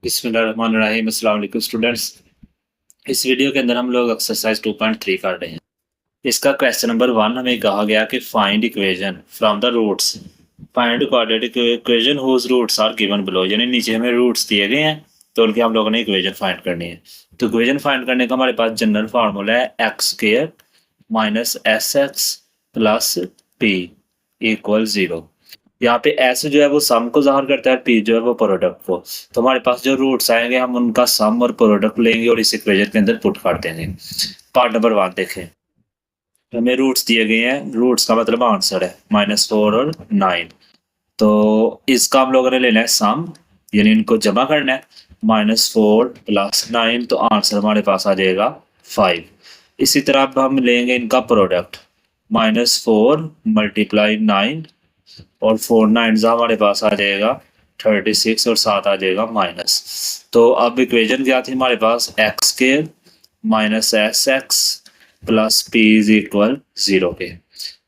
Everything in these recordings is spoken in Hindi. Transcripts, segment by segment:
बिस्मिल्लाहिर्रहमानिर्रहीम। अस्सलाम वालेकुम स्टूडेंट्स। इस वीडियो के अंदर हम लोग एक्सरसाइज 2.3 कर रहे हैं। इसका क्वेश्चन नंबर 1 हमें कहा गया कि find equation from the roots. Find quadratic equation whose roots are given below, यानी नीचे हमें रूट्स दिए गए हैं तो उनके हम लोगों ने इक्वेशन फाइंड करनी है। तो इक्वेशन फाइंड करने का हमारे पास जनरल फार्मूला है x square minus s x plus p equal 0। यहाँ पे एस जो है वो सम को ज़ाहिर करता है, पी जो है वो प्रोडक्ट को। तो हमारे पास जो रूट्स आएंगे हम उनका सम और प्रोडक्ट लेंगे और इस इक्वेशन के अंदर पुट कर देंगे। पार्ट नंबर 1 देखें। हमें रूट्स दिए गए हैं, रूट्स का मतलब आंसर है -4 और 9। तो इसका हम लोगों ने लेना है सम, यानी इनको जमा करना है। -4 प्लस 9 तो आंसर हमारे पास आ जाएगा 5। इसी तरह अब हम लेंगे इनका प्रोडक्ट, -4 मल्टीप्लाई 9 और 4 9 हमारे पास आ जाएगा 36 और 7 आ जाएगा माइनस। तो अब इक्वेशन क्या थी हमारे पास, x square minus s x plus p is equal 0 के।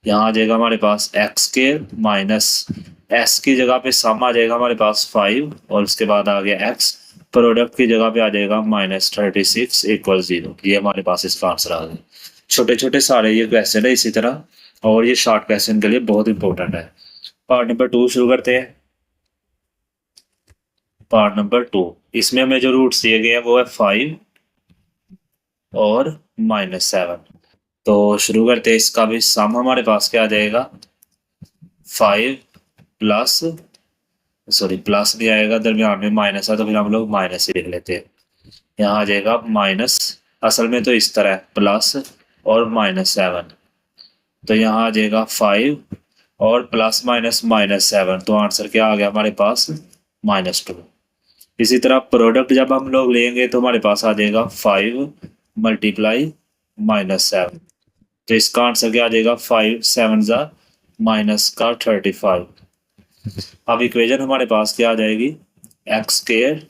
यहाँ आ जाएगा हमारे पास एक्स स्क्वायर माइनस एस की जगह पे सम आ जाएगा हमारे पास 5 और उसके बाद आ गया एक्स, प्रोडक्ट की जगह पे आ जाएगा -36 इक्वल 0। ये हमारे पास इसका आंसर आ गया। छोटे छोटे सारे ये क्वेश्चन है इसी तरह, और ये शॉर्ट क्वेश्चन के लिए बहुत इंपॉर्टेंट है। पार्ट नंबर 2 शुरू करते हैं। पार्ट नंबर 2, इसमें हमें जो रूट्स दिए गए हैं वो है 5 और -7। तो शुरू करते हैं। इसका भी सम हमारे पास क्या आ जाएगा, 5 प्लस, सॉरी प्लस भी आएगा, दरमियान में माइनस है तो फिर हम लोग माइनस ही लिख लेते हैं। यहाँ आ जाएगा माइनस, असल में तो इस तरह प्लस और -7। तो यहाँ आ जाएगा 5 और प्लस माइनस -7, तो आंसर क्या आ गया हमारे पास -2। इसी तरह प्रोडक्ट जब हम लोग लेंगे तो हमारे पास आ जाएगा 5 मल्टीप्लाई -7। तो इसका आंसर क्या आ जाएगा, 5 7 जा माइनस का 35। अब इक्वेशन हमारे पास क्या आ जाएगी, x square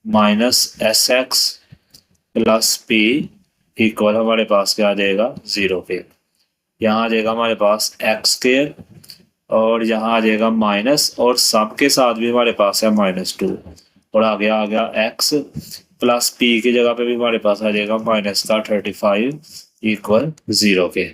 minus s x plus p equal हमारे पास क्या आ जाएगा 0 पे। यहाँ आ जाएगा हमारे पास एक्स स्क्वायर और यहाँ आ जाएगा माइनस, और सब के साथ भी हमारे पास है -2, और आगे आ गया एक्स प्लस पी की जगह पे भी हमारे पास आ जाएगा माइनस का 35 इक्वल 0 के।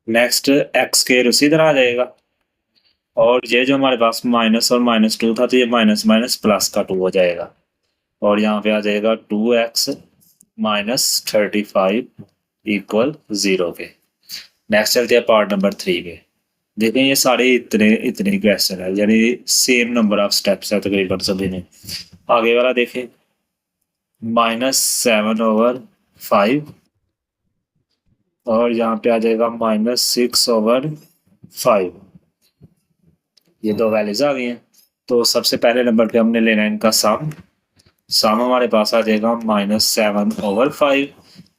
नेक्स्ट एक्स स्क्वायर उसी तरह आ जाएगा, और ये जो हमारे पास माइनस और -2 था तो ये माइनस माइनस प्लस का 2 हो जाएगा, और यहाँ पे आ जाएगा 2x माइनस 35 इक्वल 0 के। नेक्स्ट चलते हैं पार्ट नंबर 3 पे। देखें ये सारे इतने इतने क्वेश्चन है, यानी सेम नंबर ऑफ स्टेप्स है तकरीबन सभी में। आगे वाला देखें, -7/5 और यहाँ पे आ जाएगा -6/5। ये दो वैल्यूज आ गई हैं। तो सबसे पहले नंबर पे हमने लेना है इनका सम। सम हमारे पास आ जाएगा -7/5।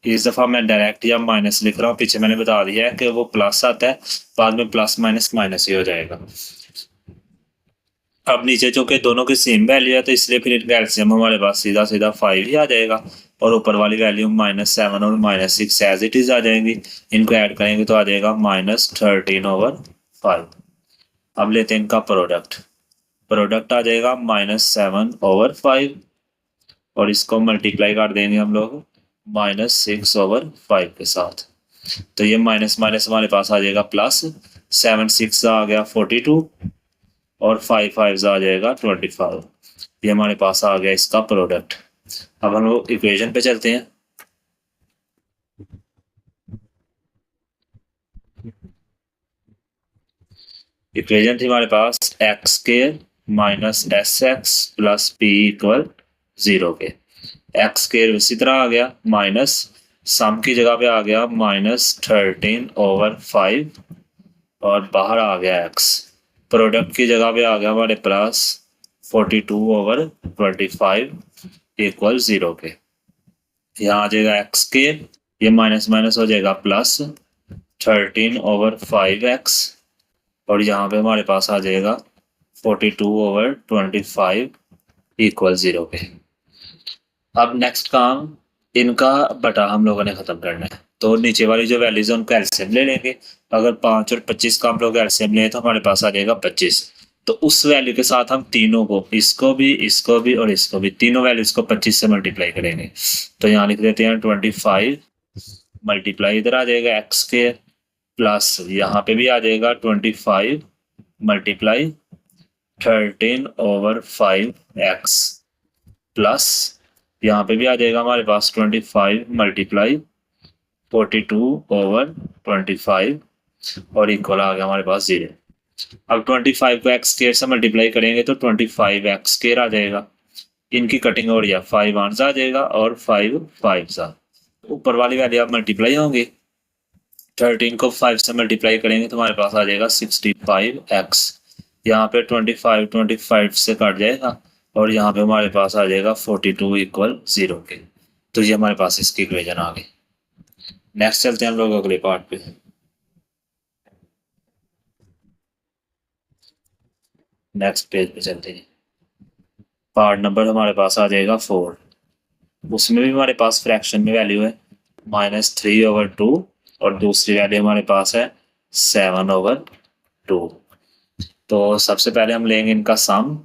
इस दफ़ा मैं डायरेक्ट या माइनस लिख रहा हूँ, पीछे मैंने बता दिया है कि वो प्लस आता है, बाद में प्लस माइनस माइनस ही हो जाएगा। अब नीचे चूंकि दोनों की सेम वैल्यू है तो इसलिए फिर इनका एलसीएम हमारे पास सीधा सीधा 5 ही आ जाएगा, और ऊपर वाली वैल्यू -7 और -6 एज इट इज आ जाएंगी। इनको ऐड करेंगे तो आ जाएगा -13/5। अब लेते हैं इनका प्रोडक्ट। प्रोडक्ट आ जाएगा -7/5 और इसको मल्टीप्लाई कर देंगे हम लोग -6/5 के साथ। तो ये माइनस माइनस हमारे पास आ जाएगा प्लस, 7 6 आ गया 42 और 5 5 आ जाएगा 25। ये हमारे पास आ गया इसका प्रोडक्ट। अब हम लोग इक्वेशन पे चलते हैं। इक्वेशन थी हमारे पास x square minus s x plus p equal 0 के। एक्स स्क्वायर उसी तरह आ गया, माइनस सम की जगह पे आ गया -13/5 और बाहर आ गया एक्स, प्रोडक्ट की जगह पे आ गया हमारे प्लस 42/25 इक्वल 0 के। यहाँ आ जाएगा एक्स स्क्वायर, ये माइनस माइनस हो जाएगा प्लस 13/5x, और यहाँ पे हमारे पास आ जाएगा 42/25 इक्वल 0 पे। अब नेक्स्ट काम, इनका बटा हम लोगों ने खत्म करना है। तो नीचे वाली जो वैल्यूज है उनका एलसीएम ले लेंगे। अगर 5 और 25 का हम लोग एलसीएम लें तो हमारे पास आ जाएगा 25। तो उस वैल्यू के साथ हम तीनों को, इसको भी और इसको भी, तीनों वैल्यूज को 25 से मल्टीप्लाई करेंगे। तो यहाँ लिख देते हैं 25 मल्टीप्लाई, इधर आ जाएगा एक्स स्क्वायर, प्लस यहाँ पे भी आ जाएगा 25 मल्टीप्लाई 13/5x, प्लस यहाँ पे भी आ जाएगा हमारे पास 25 मल्टीप्लाई 42/25 और इक्वल आ गया हमारे पास 0। अब 25 को एक्स स्क्वायर से मल्टीप्लाई करेंगे तो 25 एक्स स्क्वायर आ जाएगा। इनकी कटिंग हो रही है, 5 आंस आ जाएगा और 5 5 आ। ऊपर वाली वैल्यू आप मल्टीप्लाई होंगे, 13 को 5 से मल्टीप्लाई करेंगे तो हमारे पास आ जाएगा 65x। यहाँ पे 25 से कट जाएगा और यहाँ पे हमारे पास आ जाएगा 42 इक्वल 0 के। तो ये हमारे पास इसकी इक्वेशन आ गई। नेक्स्ट चलते हैं हम लोग अगले पार्ट पे। नेक्स्ट पेज पे चलते हैं। पार्ट नंबर हमारे पास आ जाएगा 4। उसमें भी हमारे पास फ्रैक्शन में वैल्यू है -3/2 और दूसरी वैल्यू हमारे पास है 7/2। तो सबसे पहले हम लेंगे इनका सम,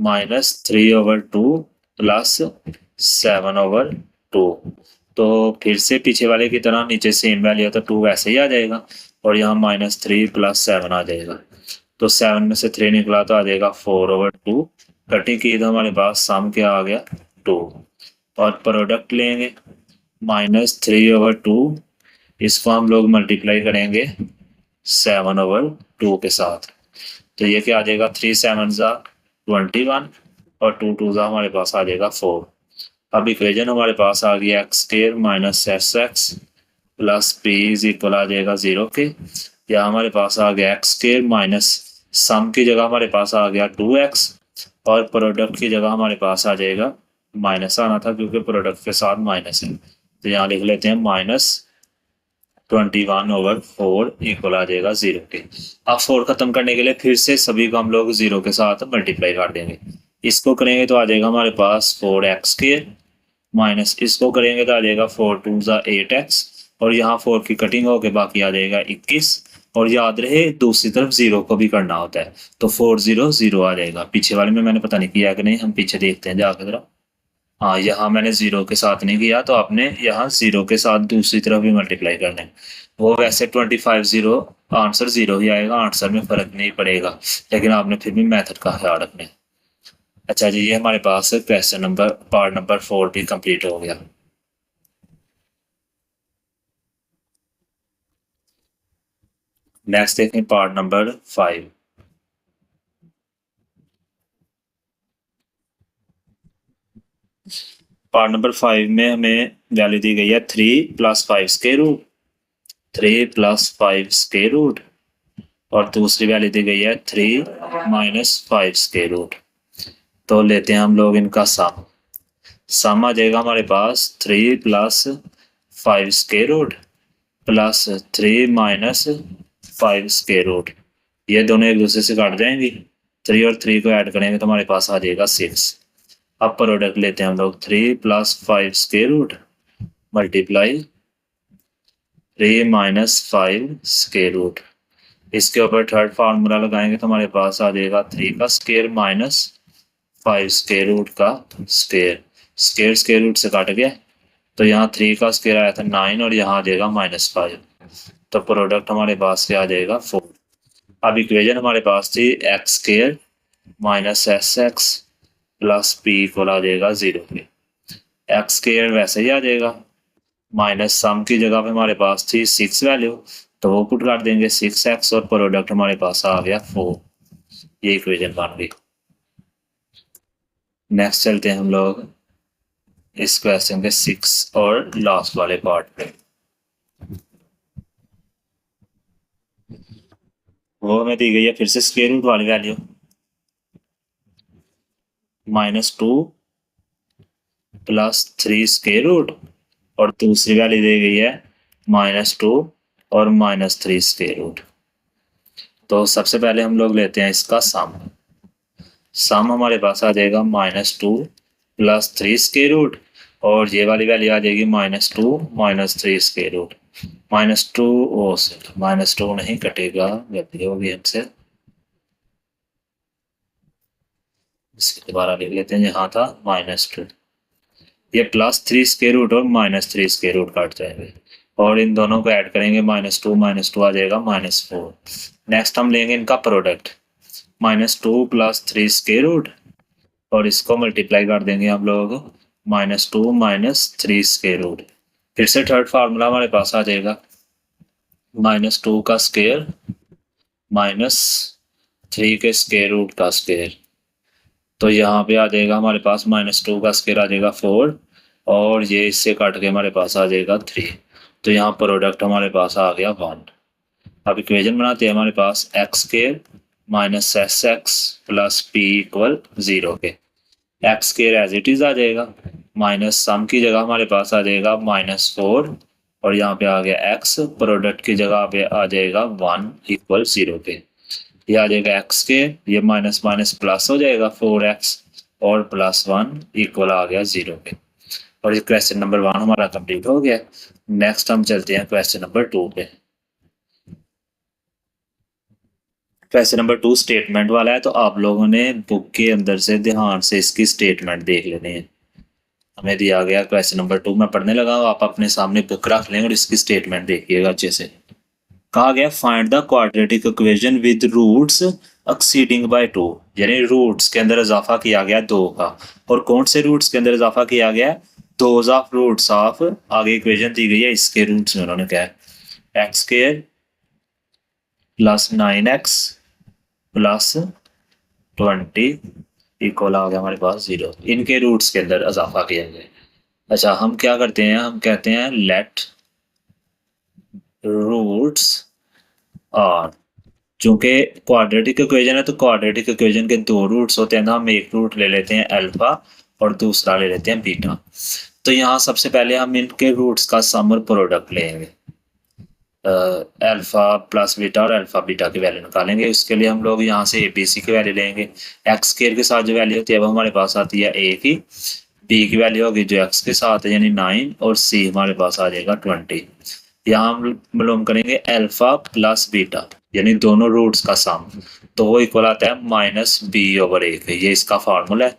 -3/2 प्लस 7/2। तो फिर से पीछे वाले की तरह नीचे सेम वैल्यू है तो 2 वैसे ही आ जाएगा और यहाँ -3 + 7 आ जाएगा। तो 7 में से 3 निकला तो आ जाएगा 4/2। कटिंग की तो हमारे पास सम क्या आ गया 2। और प्रोडक्ट लेंगे -3/2, इसको हम लोग मल्टीप्लाई करेंगे 7/2 के साथ। तो ये क्या आ जाएगा 3 7 21 और 2 2 हमारे पास आ जाएगा 4। अब इक्वेशन हमारे पास आ गया x² - sx plus p equal आ जाएगा 0 के। या हमारे पास आ गया x² माइनस सम की जगह हमारे पास आ गया 2x और प्रोडक्ट की जगह हमारे पास आ जाएगा माइनस आना था क्योंकि प्रोडक्ट के साथ माइनस है। तो यहाँ लिख लेते हैं -21/4 इक्वल आ जाएगा 0 के। अब 4 खत्म करने के लिए फिर से सभी को हम लोग 0 के साथ मल्टीप्लाई कर देंगे। इसको करेंगे तो आ जाएगा हमारे पास 4x² माइनस इसको करेंगे तो आ जाएगा 4 2 8x और यहाँ 4 की कटिंग होके बाकी आ जाएगा 21। और याद रहे दूसरी तरफ 0 को भी करना होता है तो 4 0 0 आ जाएगा। पीछे वाले में मैंने पता नहीं किया कि नहीं, हम पीछे देखते हैं जाकर जरा। हाँ, यहाँ मैंने 0 के साथ नहीं किया तो आपने यहाँ 0 के साथ दूसरी तरफ भी मल्टीप्लाई करना है। वो वैसे 25 0 आंसर 0 ही आएगा, आंसर में फर्क नहीं पड़ेगा, लेकिन आपने फिर भी मेथड का ख्याल रखना है। अच्छा जी, ये हमारे पास क्वेश्चन नंबर पार्ट नंबर 4 भी कंप्लीट हो गया। नेक्स्ट देखें पार्ट नंबर 5। पार्ट नंबर 5 में हमें वैल्यू दी गई है 3 + 5 स्क्वायर रूट, 3 + 5 स्क्वायर रूट और दूसरी वैल्यू दी गई है 3 - 5 स्क्वायर रूट। तो लेते हैं हम लोग इनका सम आ जाएगा हमारे पास 3 + 5 square root plus 3 - 5 square root. ये दोनों एक दूसरे से काट जाएंगी, 3 और 3 को ऐड करेंगे तो हमारे पास आ जाएगा 6। अब प्रोडक्ट लेते हैं हम लोग 3 + 5 square root multiply 3 - 5 square root. इसके ऊपर थर्ड फार्मूला लगाएंगे तो हमारे पास आ जाएगा 3 का स्क्वायर माइनस 5 स्क्वायर रूट का स्क्वायर। स्क्वायर स्क्वायर रूट से काट गया तो यहाँ 3 का स्क्वायर आया था 9 और यहाँ आ जाएगा -5। तो प्रोडक्ट हमारे पास क्या आ जाएगा 4। अब इक्वेशन हमारे पास थी x² - sx plus p equal आ जाएगा 0 के। x² वैसे ही आ जाएगा, माइनस सम की जगह पे हमारे पास थी 6 वैल्यू तो वो पुट कर देंगे 6x और प्रोडक्ट हमारे पास आ गया 4। ये इक्वेशन बन गई। नेक्स्ट चलते हैं हम लोग इस क्वेश्चन के 6 और लास्ट वाले पार्ट पे। वो हमें दी गई है फिर से स्क्वायर रूट वाली वैल्यू -2 + 3 स्क्वायर रूट और दूसरी वैल्यू दी गई है -2 और -3 स्क्वायर रूट। तो सबसे पहले हम लोग लेते हैं इसका सम हमारे पास आ जाएगा -2 + 3 स्क्वायर रूट और ये वाली वैल्यू आ जाएगी -2 -3 स्क्वायर रूट -2 ओ सर -2 नहीं कटेगा, गलती होगी हमसे, इसके दोबारा लिख लेते हैं, यहाँ था -2, ये +3 स्क्वायर रूट और -3 स्क्वायर रूट काट जाएंगे और इन दोनों को ऐड करेंगे -2 आ जाएगा -4। नेक्स्ट हम लेंगे इनका प्रोडक्ट -2 + 3 स्क्वायर रूट और इसको मल्टीप्लाई कर देंगे हम लोग -2 - 3 स्क्वायर रूट। फिर से थर्ड फार्मूला हमारे पास आ जाएगा -2 का स्क्वायर -3 के स्क्वायर रूट का स्क्वायर। तो यहाँ पे आ जाएगा हमारे पास -2 का स्क्वायर आ जाएगा 4 और ये इससे काट के हमारे पास आ जाएगा 3। तो यहाँ प्रोडक्ट हमारे पास आ गया 1। अब इक्वेशन बनाते हैं हमारे पास x² - sx + p = 0 के। x² एज इट इज आ जाएगा, माइनस सम की जगह हमारे पास आ जाएगा -4 और यहाँ पे आ गया x, प्रोडक्ट की जगह पे आ जाएगा 1 = 0 के। ये आ जाएगा x², ये माइनस माइनस प्लस हो जाएगा 4x और +1 = आ गया 0 के। और ये क्वेश्चन नंबर 1 हमारा कंप्लीट हो गया। नेक्स्ट हम चलते हैं क्वेश्चन नंबर 2 पे। क्वेश्चन नंबर 2 स्टेटमेंट वाला है, तो आप लोगों ने बुक के अंदर से ध्यान से इसकी स्टेटमेंट देख लेनी है। हमें दिया गया क्वेश्चन नंबर 2, मैं पढ़ने लगा हूँ, आप अपने सामने बुक रख लें और इसकी स्टेटमेंट देखिएगा अच्छे से। कहा गया find the quadratic equation with roots exceeding by 2, यानी रूट्स के अंदर इजाफा किया गया 2 का। और कौन से रूट्स के अंदर इजाफा किया गया? दोज ऑफ रूट्स ऑफ, आगे इक्वेशन दी गई है, इसके रूट्स में उन्होंने क्या है, x² + 9x + 20 = आ गया हमारे पास 0। इनके रूट्स के अंदर इजाफा किया गया। अच्छा, हम क्या करते हैं, हम कहते हैं लेट रूट्स आर, चूंकि क्वाड्रेटिक इक्वेशन है तो क्वाड्रेटिक इक्वेशन के 2 रूट्स होते हैं ना, हम एक रूट ले लेते हैं अल्फा और दूसरा ले लेते हैं बीटा। तो यहाँ सबसे पहले हम इनके रूट्स का सम और प्रोडक्ट लेंगे, अल्फा प्लस बीटा और अल्फा बीटा की वैल्यू निकालेंगे। उसके लिए हम लोग यहाँ से ABC की वैल्यू लेंगे। x² के साथ जो वैल्यू होती है वो हमारे पास आती है A की, B की वैल्यू होगी जो x के साथ है यानी 9 और C हमारे पास आ जाएगा 20। यहाँ हम मालूम करेंगे अल्फा प्लस बीटा यानी दोनों रूट्स का सम, तो वो इक्वल आता है -b/1। ये इसका फार्मूला है।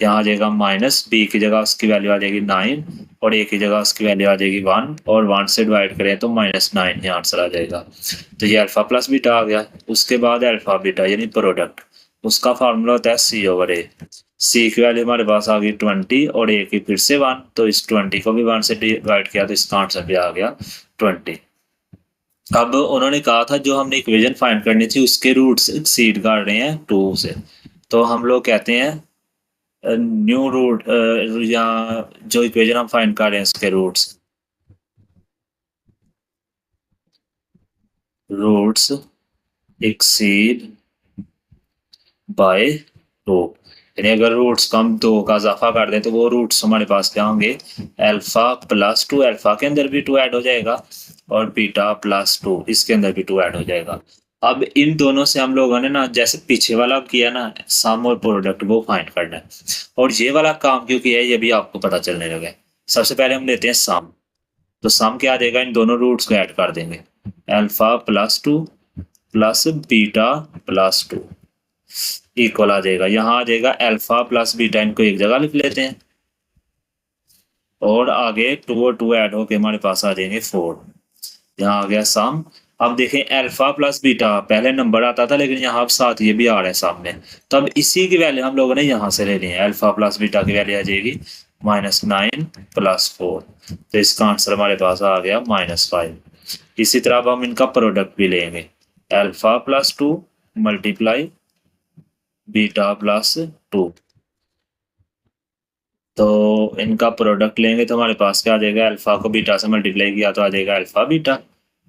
यहाँ आ जाएगा -b की जगह उसकी वैल्यू आ जाएगी 9 और a की जगह उसकी वैल्यू आ जाएगी 1 और 1 से डिवाइड करें तो -9 यहाँ आंसर आ जाएगा। तो ये अल्फा प्लस बीटा आ गया। उसके बाद अल्फा बीटा यानी प्रोडक्ट, उसका फार्मूला होता है c/a। c की वैल्यू हमारे पास आ गई 20 और a की फिर से 1, तो इस 20 को भी 1 से डिवाइड किया तो इसका आंसर भी आ गया 20। अब उन्होंने कहा था जो हमने इक्वेशन फाइंड करनी थी उसके रूट्स एक्सीड कर रहे हैं 2 से, तो हम लोग कहते हैं न्यू रूट, या जो इक्वेशन हम फाइंड कर रहे हैं उसके रूट्स एक्सीड बाय 2, यानी अगर रूट्स को हम 2 का इजाफा कर दें तो वो रूट्स हमारे पास क्या होंगे, अल्फा प्लस 2, अल्फा के अंदर भी 2 ऐड हो जाएगा और बीटा प्लस 2 इसके अंदर भी 2 ऐड हो जाएगा। अब इन दोनों से हम लोगों ने ना जैसे पीछे वाला किया ना, सम और प्रोडक्ट वो फाइंड करना है, और ये वाला काम क्यों किया है ये भी आपको पता चलने लगा है। सबसे पहले हम लेते हैं सम, तो सम क्या आ जाएगा, इन दोनों रूट्स को ऐड कर देंगे, alpha plus 2 plus beta plus 2 equal आ जाएगा, यहाँ आ जाएगा अल्फा प्लस बीटा, इनको एक जगह लिख लेते हैं और आगे 2 और 2 ऐड होके हमारे पास आ जाएंगे 4। यहाँ आ गया सम। अब देखें अल्फा प्लस बीटा पहले नंबर आता था लेकिन यहाँ अब साथ ये भी आ रहा है सामने, तो अब इसी की वैल्यू हम लोगों ने यहाँ से ले ली है। अल्फा प्लस बीटा की वैल्यू आ जाएगी -9 + 4, तो इसका आंसर हमारे पास आ गया -5। इसी तरह अब हम इनका प्रोडक्ट भी लेंगे, alpha plus 2 multiply beta plus 2, तो इनका प्रोडक्ट लेंगे तो हमारे पास क्या आ जाएगा, अल्फा को बीटा से मल्टीप्लाई किया तो आ जाएगा अल्फा बीटा,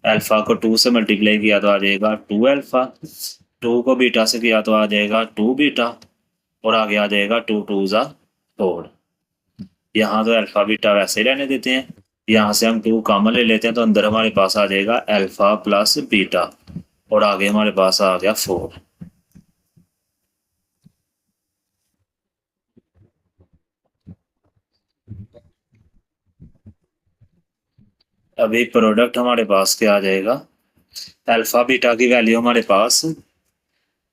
अल्फा को 2 से मल्टीप्लाई किया तो आ जाएगा 2 अल्फा, 2 को बीटा से किया तो आ जाएगा 2 बीटा और आगे आ जाएगा 2 2 ज़ा 4। यहाँ तो अल्फा बीटा वैसे ही रहने देते हैं, यहाँ से हम 2 कॉमन ले लेते हैं तो अंदर हमारे पास आ जाएगा अल्फा प्लस बीटा और आगे हमारे पास आ गया 4। अभी प्रोडक्ट हमारे पास क्या आ जाएगा, अल्फा बीटा की वैल्यू हमारे पास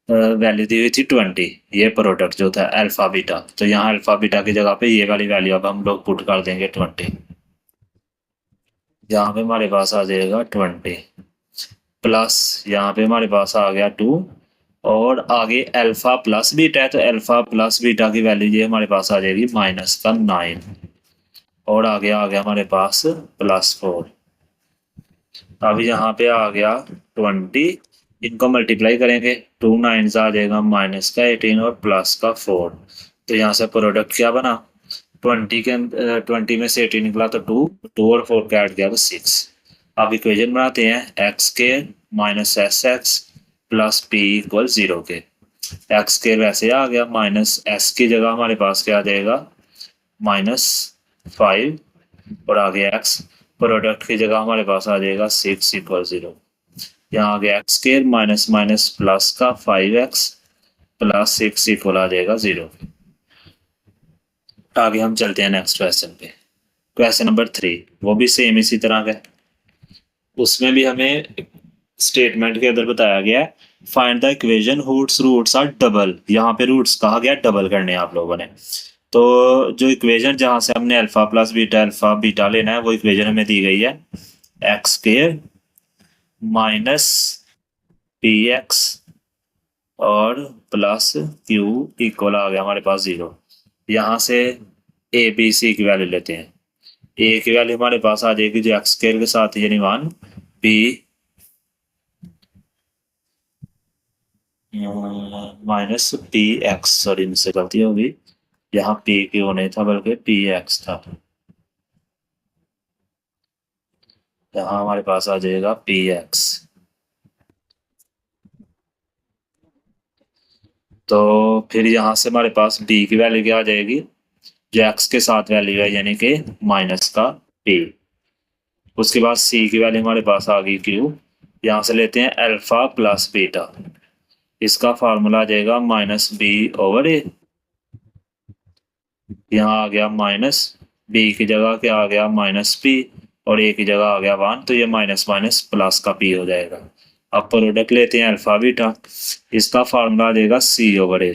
वैल्यू दी हुई थी 20, ये प्रोडक्ट जो था अल्फा बीटा, तो यहाँ अल्फा बीटा की जगह पे ये वाली वैल्यू अब हम लोग पुट कर देंगे 20। यहाँ पे हमारे पास आ जाएगा 20 प्लस यहाँ पे हमारे पास आ गया 2, और आगे अल्फा प्लस बीटा है तो अल्फा प्लस बीटा की वैल्यू ये हमारे पास आ जाएगी -9, और आगे आ गया हमारे पास +4। अब यहाँ पे आ गया 20, इनको मल्टीप्लाई करेंगे, 2 9 आ जाएगा -18 और +4, तो यहाँ से प्रोडक्ट क्या बना, 20 में से 18 निकला तो 2, 2 और 4 का ऐड किया तो 6। अब इक्वेशन बनाते हैं x² - sx प्लस p = 0 के। x² वैसे आ गया, माइनस s की जगह हमारे पास क्या आ जाएगा -5, और आगे x, प्रोडक्ट की जगह हमारे पास आ जाएगा 6 = 0। यहाँ आ गया x² माइनस प्लस का 5x प्लस 6 इक्वल आ जाएगा 0। आगे हम चलते हैं नेक्स्ट क्वेश्चन पे, क्वेश्चन नंबर 3, वो भी सेम इसी तरह का। उसमें भी हमें स्टेटमेंट के अंदर बताया गया है find the equation whose roots are double, यहाँ पे रूट्स कहा गया डबल करने आप लोगों ने। तो जो इक्वेशन जहाँ से हमने अल्फा बीटा लेना है वो इक्वेशन हमें दी गई है x² माइनस px और प्लस q इक्वल आ गया हमारे पास 0। यहाँ से a b c की वैल्यू लेते हैं, a की वैल्यू हमारे पास आ जाएगी जो x² के साथ यानी 1, b माइनस px, सॉरी मुझसे गलती होगी, यहाँ p क्यों नहीं था बल्कि px था, यहाँ हमारे पास आ जाएगा px। तो फिर यहाँ से हमारे पास b की वैल्यू क्या आ जाएगी, जो x के साथ वैल्यू है यानी कि माइनस का p। उसके बाद c की वैल्यू हमारे पास आ गई q, यहाँ से लेते हैं अल्फा प्लस बीटा, इसका फार्मूला आ जाएगा -b/a, यहाँ आ गया माइनस, b की जगह क्या आ गया -p, और a की जगह आ गया 1, तो ये माइनस माइनस प्लस का p हो जाएगा। अब प्रोडक्ट लेते हैं अल्फा बीटा, इसका फार्मूला आ जाएगा c/a,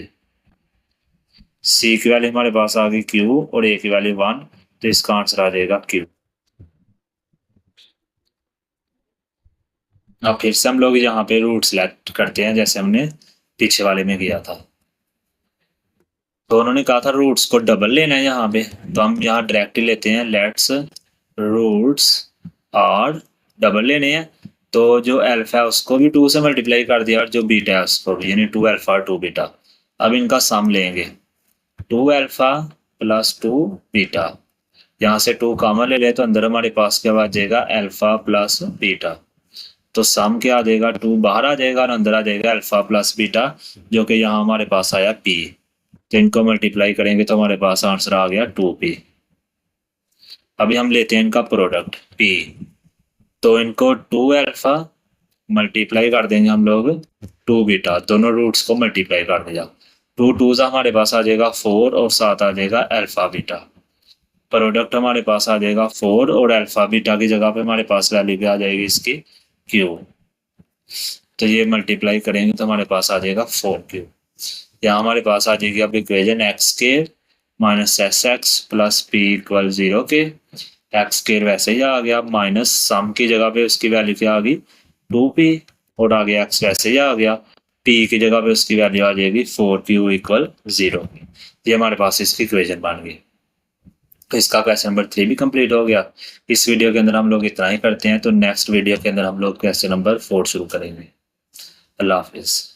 c की वैल्यू हमारे पास आ गई q और a की वैल्यू 1, तो इसका आंसर आ जाएगा q। अब फिर से हम लोग यहाँ पे रूट सिलेक्ट करते हैं जैसे हमने पीछे वाले में किया था। तो उन्होंने कहा था रूट्स को डबल लेना है यहाँ पे, तो हम यहाँ डायरेक्ट लेते हैं लेट्स रूट्स आर डबल लेने हैं। तो जो अल्फा है उसको भी 2 से मल्टीप्लाई कर दिया और जो बीटा है उसको भी, यानी 2 अल्फा और 2 बीटा। अब इनका सम लेंगे, 2 अल्फा प्लस 2 बीटा, यहाँ से 2 कॉमन ले ले तो अंदर हमारे पास क्या आ जाएगा अल्फा प्लस बीटा, तो सम क्या आ जाएगा 2 बाहर आ जाएगा और अंदर आ जाएगा अल्फा प्लस बीटा, जो कि यहाँ हमारे पास आया p, तो इनको मल्टीप्लाई करेंगे तो हमारे पास आंसर आ गया 2p। अभी हम लेते हैं इनका प्रोडक्ट p, तो इनको 2 अल्फा मल्टीप्लाई कर देंगे हम लोग 2 बीटा, दोनों रूट्स को मल्टीप्लाई कर दिया, 2 2 हमारे पास आ जाएगा 4 और साथ आ जाएगा अल्फा बीटा। प्रोडक्ट हमारे पास आ जाएगा 4 और अल्फा बीटा की जगह पे हमारे पास वैल्यू क्या आ जाएगी इसकी q, तो ये मल्टीप्लाई करेंगे तो हमारे पास आ जाएगा 4q। यहाँ हमारे पास आ जाएगी अब equation x² minus sx plus p = 0 के। x² वैसे ही आ गया, माइनस सम की जगह पे उसकी वैल्यू क्या आ गई 2p, और आगे x वैसे ही आ गया, p की जगह पे उसकी वैल्यू आ जाएगी 4q = 0। ये हमारे पास इसकी इक्वेशन बन गई। तो इसका क्वेश्चन नंबर 3 भी कंप्लीट हो गया। इस वीडियो के अंदर हम लोग इतना ही करते हैं, तो नेक्स्ट वीडियो के अंदर हम लोग क्वेश्चन नंबर 4 शुरू करेंगे। अल्लाह हाफिज़।